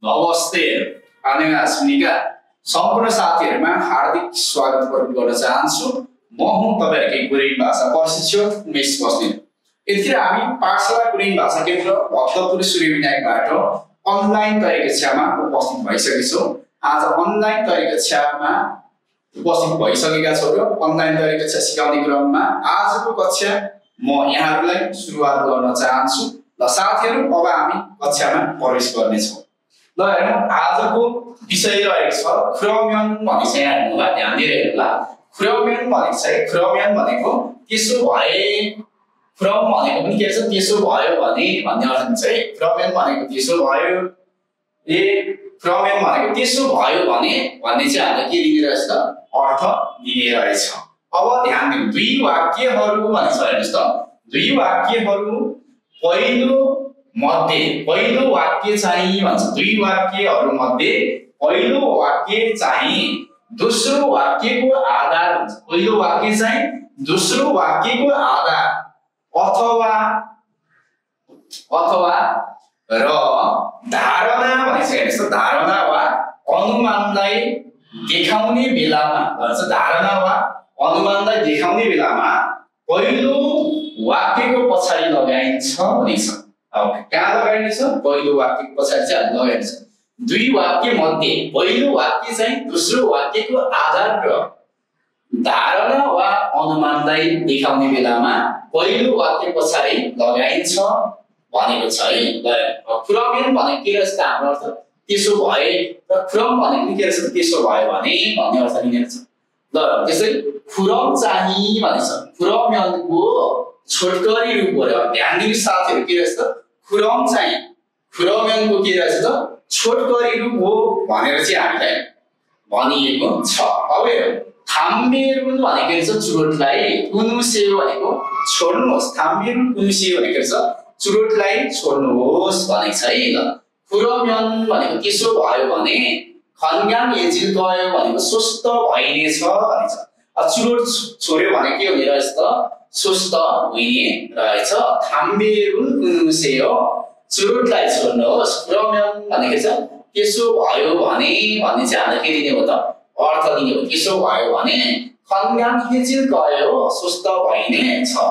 नमस्ते 안녕하십니까 सम्पूर्ण साथीहरुमा हार्दिक स्वागत गर्न चाहन्छु म हुँ तपाईहरुकै कुरेन भाषा प्रशिक्षक उमेश बस्नेत यतिखेर हामी पाठशाला कुरेन भाषा केन्द्र भक्तपुर सूर्यविनायकबाट अनलाइन तयारी कक्षामा उपस्थित भइसकेछौं आज अनलाइन तयारी कक्षामा उपस्थित भइसकेका छौं र अनलाइन तयारी कक्षा सिकाउने क्रममा आजको कक्षा म यहाँहरुलाई सुरुवात गर्न चाहन्छु ल साथीहरु अब हामी कक्षामा प्रवेश गर्नेछौं ल हेरौं आजको विषय रहेको छ ख्रोमियन भन्ने चाहिँ हेर्नुला ध्यान दिएर हेर्नुला ख्रोमियन भनेको चाहिँ ख्रोमियन भनेको त्यसो भए ख्रोम भनेको पनि के छ त्यसो भयो भने भन्ने अर्थ चाहिँ ख्रोमियन भनेको त्यसो भयो ख्रोमियन भनेको त्यसो भयो भने भन्ने चाहिँ हामीले के दिने रहेछ त अर्थ दिने रहेछ अब ध्यान दिनु दुई वाक्यहरु भन्छ हेर्नुस् त दुई वाक्यहरु पहिलो वाक्य चाहिँ भन्छ दुई वाक्यहरु मध्ये पहिलो वाक्य चाहिँ दोस्रो वाक्यको आधार भन्छ पहिलो वाक्य चाहिँ दोस्रो वाक्यको आधार अथवा र धारणा भनेको हेर्नुस् त धारणा वा अनुमानलाई देखाउने बेलामा भन्छ धारणा वा अनुमानलाई देखाउने बेलामा पहिलो वाक्यको पछाडी लगाइन्छ भनिन्छ अब कहाँ लगाइन्छ पहिलो वाक्यको पछाडी चाहिँ लगाइन्छ दुई वाक्य मध्ये पहिलो वाक्य चाहिँ दोस्रो वाक्यको आधार र धारणा वा अनुमानलाई देखाउने बेलामा पहिलो वाक्य पछाडी लगाइन्छ भनेको छ है ल ख्रोमियन भनेको के रहेछ त हाम्रो अर्थ त्यसो भए र ख्रोम भनेको के रहेछ त्यसो भयो भने भन्ने अर्थ लिने छ ल त्यसै खुरम चाहिँ भनिन्छ ख्रोमियनको छोटकरी रूप हो र ध्यान दिनु साथीहरु के रहेछ त खुरम चाहिँ ख्रोमियनको के रहेछ त छोटकरी रूप हो भनेर चाहिँ हामीलाई भनिएको छ अब हेरौं थाम्बेरुन भनेको रहेछ चुरोटलाई कुनुसेयो भनेको छोड्नुहोस् थाम्बेरुन कुनुसेयो भनेको रहेछ चुरोटलाई छोड्नुहोस् भनेको छ है ल ख्रोमियन भनेको त्यसो भयो भने खन्गाम एजिल गयो भनेको स्वस्थ भइनेछ भनिन्छ चुरोट छोड्यो भने के हुने रहेछ त स्वस्थ हुने रहेछ थाम्बेरुन कुनुसेयो चुरोटलाई छोड्नुहोस् ख्रोमियन भनेको छ त्यसो भयो भने भन्ने चाहिँ हामीले के दिने हो त अर्थ दिने हो त्यसो भयो भने खन्गाम एजिल गयो स्वस्थ भइने छ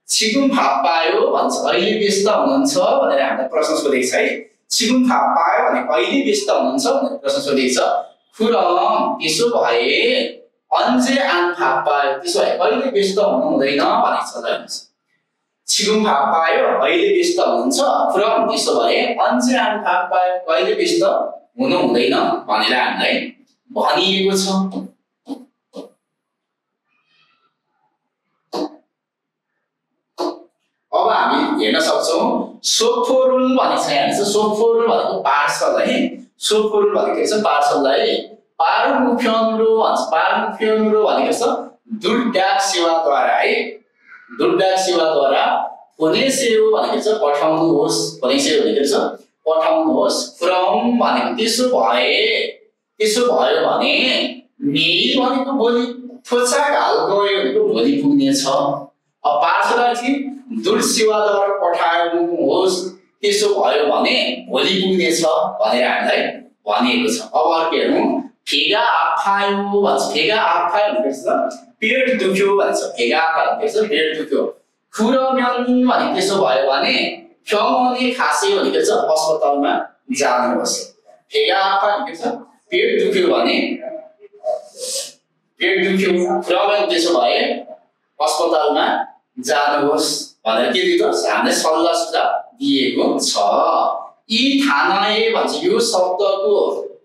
छिगुम थाहा पायो भन्छ अहिले व्यस्त हुनुहुन्छ भनेर हामीले प्रश्न सोधेको छ है छिगुम थाहा पायो भने अहिले व्यस्त हुनुहुन्छ भनेर प्रश्न सोधेको छ खुरम त्यसो भए अन्जे आन थाहा पायो त्यसो भए अहिले व्यस्त हुनु हुँदैन भनेको छ हेर्नुस् छिगुम थाहा पायो अहिले व्यस्त हुनुहुन्छ खुरम त्यसो भए अन्जे आन थाहा पायो अहिले व्यस्त हुनु हुँदैन भनेर हामीलाई भनिएको छ अब हामी हेर्न सक्छौं सोफोरुल भन्ने छ यहाँ सोफोरुल भनेको पार्सल है सोफोरुल भनेको चाहिँ पार्सललाई पारुमुफ्योनुरो भन्छ पारुमुफ्योनुरो भनेको छ दूरडाक सेवाद्वारा है दूरडाक सेवाद्वारा फोनेसेयो भनेको छ पठाउनुहोस् फोनेसेयो भनेको छ पठाउनुहोस् फ्रम भनेको त्यसो भयो भने मेल भनेको भोलि ठोचाक हाल गयो भनेको भोलि पुग्नेछ अब पार्सललाई चाहिँ दूर सेवाद्वारा पठाउनुहोस् त्यसो भयो भने भोलि पुग्नेछ भनेर हामीलाई भनिएको छ अब अर्को हेरौं फेगा आफायो भन्छ फेगा आफायो भनेको छ पेट दुख्यो भन्छ फेगा आफायो भनेको छ पेट दुख्यो खुरमियन भनेको त्यसो भयो भने फ्यङले खासे भनेको छ अस्पतालमा जानुहोस् फेगा आफा भनेको छ पेट दुख्यो भने पेट दुख्यो खुरमियन त्यसो भए अस्पतालमा जानुहोस् भनेर के दिएको हामीले सल्लाह सुझाव दिएको छ यी थानाए भन्छ यो शब्दको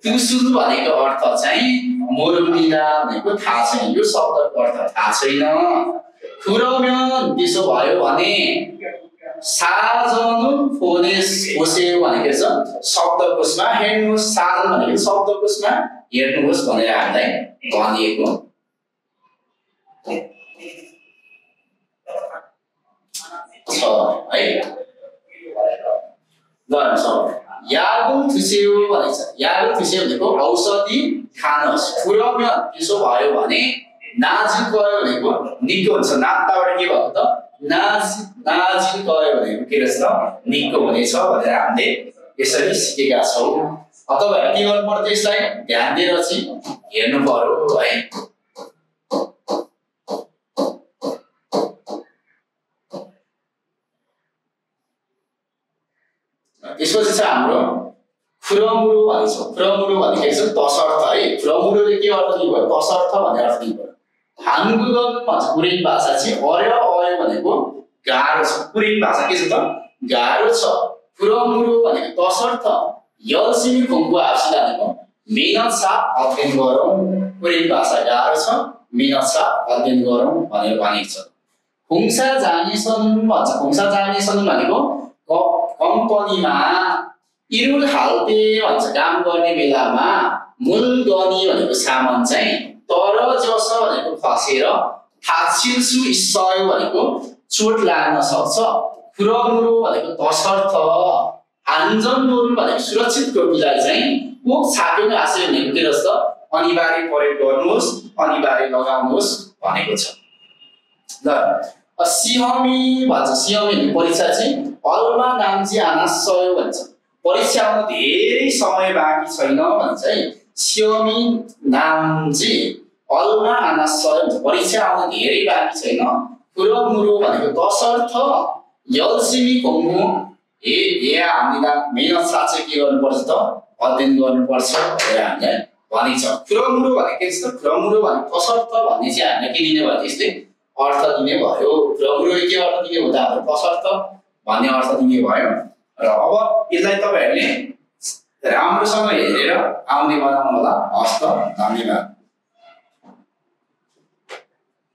तुसुल भनेको अर्थ चाहिँ मोरुमिला भनेको थाहा छैन यो शब्दको अर्थ थाहा छैन खुरमियन त्यसो भयो भने साजनु फोनेस ओसेयो भनेको छ शब्दकोशमा हेर्नुहोस् साजन भनेको शब्दकोशमा हेर्नुहोस् भनेर हामीलाई भनिएको छ है ल यागुल थुसेयो भनिन्छ यागुल थुसेयो भनेको औषधि खानुहोस् खुरमियन त्यसो भयो भने नाजिल गयो भनेको निको हुन्छ नाताबाट के भएको त नाजिल गयो भनेको के रहेछ निको हुनेछ भनेर हामीले यसरी सिकेका छौं अथवा के गर्नु पर्छ यसलाई ध्यान दिएर चाहिँ हेर्नु पर्यो है। त्यसपछि चाहिँ हाम्रो खुरमुरो भनिन्छ। खुरमुरो भनेको चाहिँ तसर्थ है। खुरमुरोले के अर्थ दिनु भयो तसर्थ भन्ने अर्थ दिनु भयो। हानगुगल भन्छ कुरिन भाषा चाहिँ अर्य अय भनेको गाह्रो छ। कुरिन भाषा के छ त गाह्रो छ। खुरमुरो भनेको तसर्थ यलसिमी खुङको आफसी भनेको मेहनत साथ अध्ययन गरौँ। कुरिन भाषा गाह्रो छ मेहनत साथ अध्ययन गरौँ भनेर भनेको छ। खुङसा जानेछन् भन्छ। खुङसा जानेछन् भनेको कम्पनीमा इरुल हाल्ते भन्छ काम गर्ने बेलामा मूल गनी भनेको सामान चाहिँ तर जस भनेको फसेर थाक्सिल्सु सय भनेको चोट लाग्न सक्छ। खुरमुरो भनेको तसर्थ हान्जन डोल भनेको सुरक्षित टोपीलाई चाहिँ कोक छापेको आशय भनेको के रहेछ अनिवार्य प्रयोग गर्नुहोस् अनिवार्य लगाउनुहोस् भनेको छ। ल सिहमी भन्छ। सिहमी परीक्षा चाहिँ अलमा नाम्ची आना सय भन्छ। परीक्षा आउन धेरै समय बाँकी छैन भन्छ है। सिहमी नाम्ची अलमा आना सय भन्छ। परीक्षा आउन धेरै बाँकी छैन। खुरमुरो भनेको तसर्थ यलसिमी खुङको हामीलाई मेहनत साथ चाहिँ के गर्नुपर्छ त अध्ययन गर्नुपर्छ भनेर हामीलाई भनिन्छ। खुरमुरो भनेको के छ त खुरमुरो भनेको तसर्थ भन्ने चाहिँ हामीलाई के दिने भयो त्यसले अर्थ दिने भयो। खुरमुरोले के अर्थ दिने हो त हाम्रो तसर्थ भन्ने अर्थ दिने भयो। र अब यसलाई तपाईहरुले राम्रोसँग हेरेर आउने बनाउनु होला। हस्त धन्यवाद।